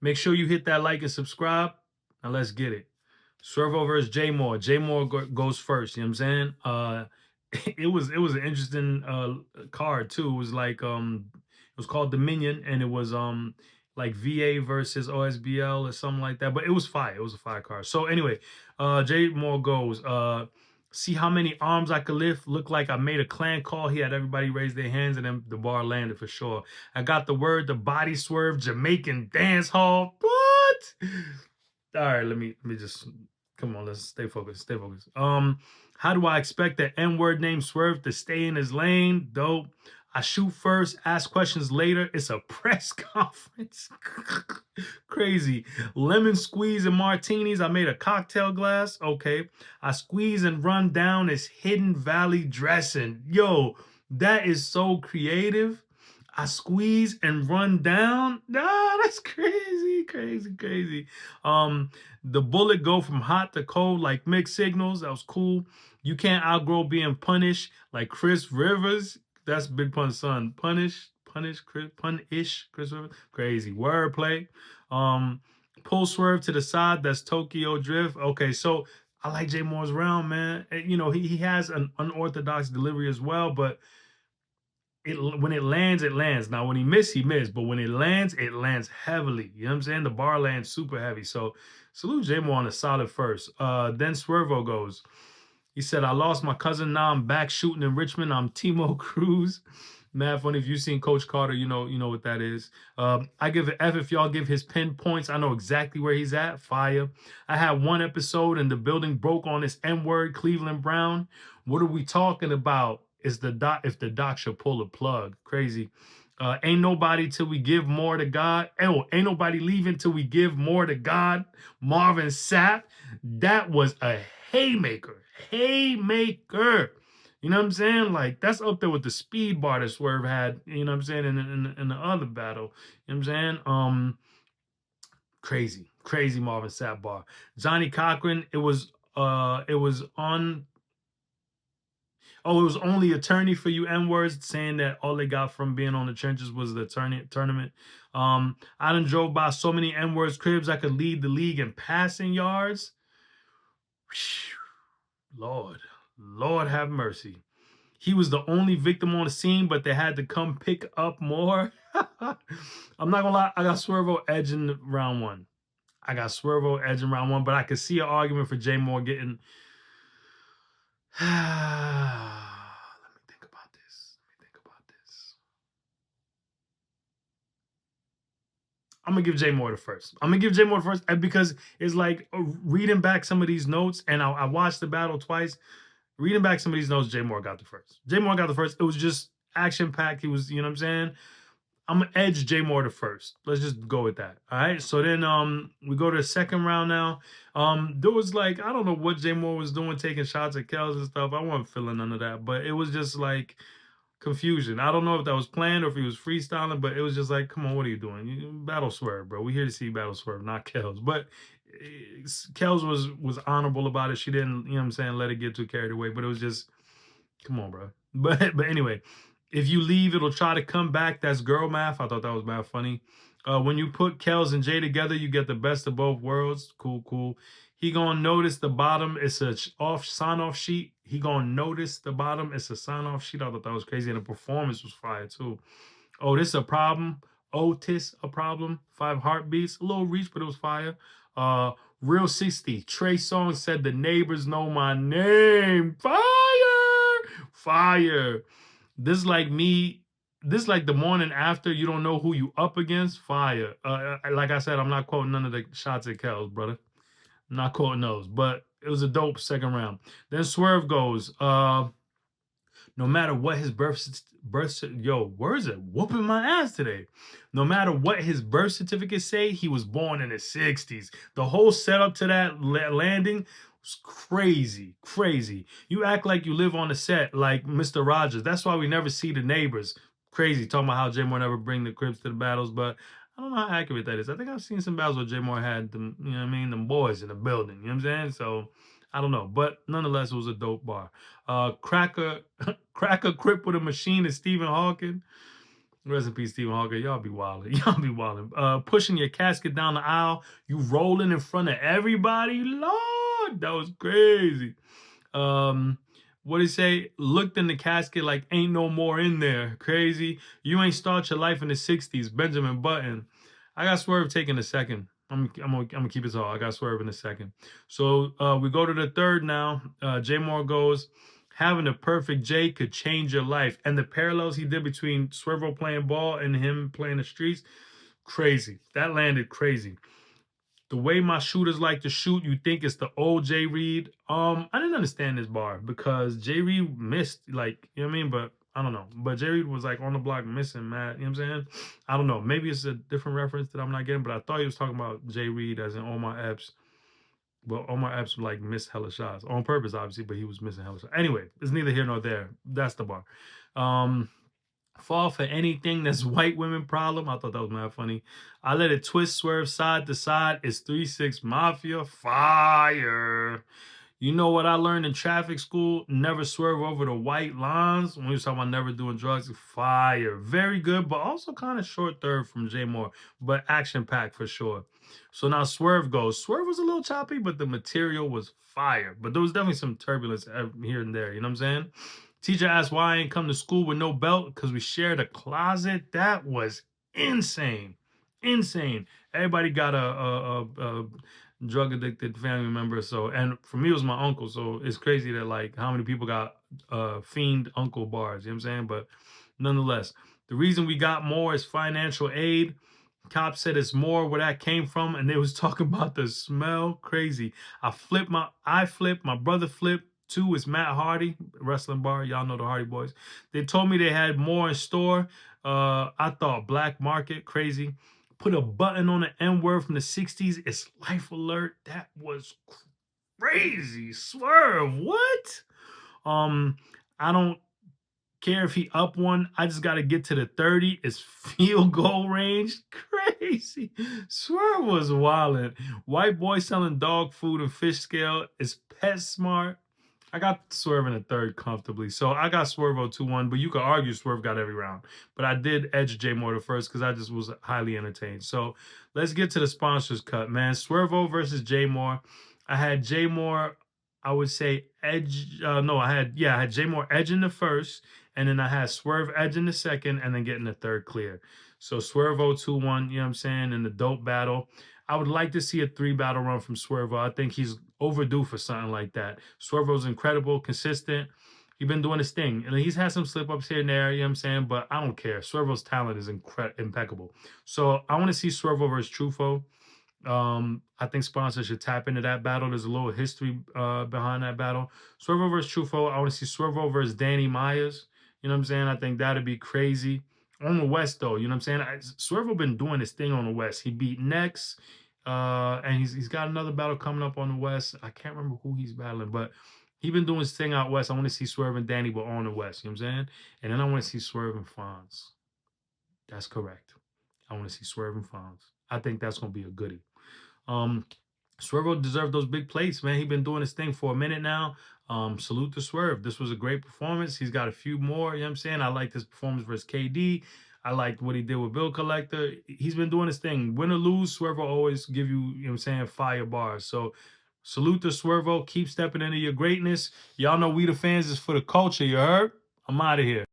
Make sure you hit that like and subscribe. Now let's get it. Swervoo versus J Morr. J Morr goes first. You know what I'm saying? It was an interesting card too. It was like it was called Dominion, and it was like VA versus OSBL or something like that. But it was fire. It was a fire card. So anyway, J Morr goes. See how many arms I could lift. Looked like I made a clan call. He had everybody raise their hands, and then the bar landed for sure. I got the word, the body swerve, Jamaican dance hall. What? All right, let me just come on. Let's stay focused. Stay focused. How do I expect the N-word named Swerve to stay in his lane? Dope. I shoot first, ask questions later. It's a press conference. Crazy. Lemon squeeze and martinis. I made a cocktail glass. Okay. I squeeze and run down this Hidden Valley dressing. Yo, that is so creative. I squeeze and run down. Nah, that's crazy, crazy, crazy. The bullet go from hot to cold like mixed signals. That was cool. You can't outgrow being punished like Chris Rivers. That's Big Pun's son. Punish, Chris Rivers. Crazy wordplay. Pull swerve to the side. That's Tokyo Drift. Okay, so I like J Morr's round, man. You know, he has an unorthodox delivery as well, but when it lands, it lands. Now, when he missed, he missed. But when it lands heavily. You know what I'm saying? The bar lands super heavy. So salute J Morr on a solid first. Then Swervo goes. He said, I lost my cousin. Now I'm back shooting in Richmond. I'm Timo Cruz. Mad funny. If you've seen Coach Carter, you know what that is. I give an F if y'all give his pinpoints. I know exactly where he's at. Fire. I had one episode and the building broke on this N-word, Cleveland Brown. What are we talking about? Is the doc if the doc should pull a plug? Crazy. Ain't nobody till we give more to God. Oh, ain't nobody leaving till we give more to God. Marvin Sapp. That was a haymaker. Haymaker. You know what I'm saying? Like, that's up there with the speed bar that Swerve had, you know what I'm saying, in the other battle. You know what I'm saying? Crazy Marvin Sapp bar. Johnny Cochran, it was on. Oh, it was only attorney for you N-words, saying that all they got from being on the trenches was the tournament. I done drove by so many N-words cribs I could lead the league in passing yards. Lord have mercy. He was the only victim on the scene, but they had to come pick up more. I'm not gonna lie, I got Swervo edging round one. But I could see an argument for J Morr getting. Let me think about this. I'm gonna give J Morr the first. Because it's like reading back some of these notes, and I watched the battle twice. Reading back some of these notes, J Morr got the first. It was just action packed. He was, you know what I'm saying? I'm gonna edge J Morr the first. Let's just go with that. All right. So then we go to the second round now. There was like, I don't know what J Morr was doing, taking shots at Kells and stuff. I wasn't feeling none of that, but it was just like confusion. I don't know if that was planned or if he was freestyling, but it was just like, come on, what are you doing? You battle Swerve, bro. We're here to see battle Swerve, not Kells. But Kells was honorable about it. She didn't, you know what I'm saying, let it get too carried away. But it was just, come on, bro. But anyway, if you leave, it'll try to come back. That's girl math. I thought that was mad funny. When you put Kells and Jay together, you get the best of both worlds. Cool. He gonna notice the bottom. It's a sign-off sheet. He gonna notice the bottom. It's a sign-off sheet. I thought that was crazy. And the performance was fire, too. Oh, this a problem. Otis, a problem. 5 heartbeats. A little reach, but it was fire. Real 60. Trey Songz said the neighbors know my name. Fire. This like the morning after, you don't know who you up against. Fire. Like I said, I'm not quoting none of the shots at Kells, brother. I'm not quoting those, but it was a dope second round. Then Swerve goes, no matter what his words are whooping my ass today. No matter what his birth certificate say, he was born in the 60s. The whole setup to that landing was crazy. You act like you live on the set like Mr. Rogers. That's why we never see the neighbors. Crazy, talking about how J Morr never bring the Crips to the battles, but I don't know how accurate that is. I think I've seen some battles where J Morr had them, you know what I mean, them boys in the building. You know what I'm saying? So I don't know, but nonetheless, it was a dope bar. Cracker Crip with a machine is Stephen Hawking. Rest in peace, Stephen Hawking. Y'all be wilding. Y'all be wilding. Pushing your casket down the aisle, you rolling in front of everybody. Lord, that was crazy. Um, what did he say? Looked in the casket like ain't no more in there. Crazy. You ain't start your life in the 60s. Benjamin Button. I got Swerve taking a second. I'm gonna keep it all. I got Swerve in a second. So we go to the third now. J Moore goes, having a perfect J could change your life. And the parallels he did between Swervo playing ball and him playing the streets, crazy. That landed crazy. The way my shooters like to shoot, you think it's the old Jay Reed. I didn't understand this bar because Jay Reed missed, like, you know what I mean? But I don't know. But Jay Reed was like on the block missing, Matt. You know what I'm saying? I don't know. Maybe it's a different reference that I'm not getting, but I thought he was talking about Jay Reed as in Omar Epps. Well, Omar Epps like missed hella shots on purpose, obviously, but he was missing hella shots. Anyway, it's neither here nor there. That's the bar. Fall for anything that's white women problem. I thought that was mad funny. I let it twist, swerve side to side. It's 3-6 Mafia. Fire. You know what I learned in traffic school? Never swerve over the white lines. When we was talking about never doing drugs, fire. Very good, but also kind of short third from Jay Moore, but action packed for sure. So now Swerve goes. Swerve was a little choppy, but the material was fire. But there was definitely some turbulence here and there. You know what I'm saying? Teacher asked why I ain't come to school with no belt because we shared a closet. That was insane. Insane. Everybody got a drug addicted family member. So, and for me, it was my uncle. So it's crazy that like how many people got fiend uncle bars. You know what I'm saying? But nonetheless, the reason we got more is financial aid. Cop said it's more where that came from, and they was talking about the smell. Crazy. I flipped, my brother flipped. Two is Matt Hardy, wrestling bar. Y'all know the Hardy Boys. They told me they had more in store. I thought black market, crazy. Put a button on the N-word from the 60s. It's life alert. That was crazy. Swerve, what? I don't care if he up one. I just got to get to the 30. It's field goal range. Crazy. Swerve was wildin'. White boy selling dog food and fish scale. Is pet smart. I got Swerve in the third comfortably. So I got Swervo 2-1, but you could argue Swerve got every round. But I did edge J Moore the first because I just was highly entertained. So let's get to the sponsors cut, man. Swervo versus J Moore. I had J Moore, I would say edge. I had J Moore edge in the first, and then I had Swerve edge in the second, and then getting the third clear. So Swervo 2-1, you know what I'm saying, in the dope battle. I would like to see a 3 battle run from Swervo. I think he's overdue for something like that. Swervo's incredible, consistent. He's been doing his thing. And he's had some slip-ups here and there, you know what I'm saying? But I don't care. Swervo's talent is impeccable. So I want to see Swervo versus Trufo. I think sponsors should tap into that battle. There's a little history behind that battle. Swervo versus Trufo. I want to see Swervo versus Danny Myers. You know what I'm saying? I think that'd be crazy. On the West, though, you know what I'm saying? Swervo been doing his thing on the West. He beat Nex, and he's got another battle coming up on the West. I can't remember who he's battling, but he been doing his thing out West. I want to see Swerve and Danny, but on the West. You know what I'm saying? And then I want to see Swerve and Fonz. That's correct. I want to see Swerve and Fonz. I think that's gonna be a goodie. Swervo deserved those big plates, man. He's been doing his thing for a minute now. Salute to Swerve. This was a great performance. He's got a few more, you know what I'm saying? I liked his performance versus KD. I liked what he did with Bill Collector. He's been doing his thing. Win or lose, Swervo always give you, you know what I'm saying, fire bars. So salute to Swervo. Keep stepping into your greatness. Y'all know we the fans is for the culture, you heard? I'm out of here.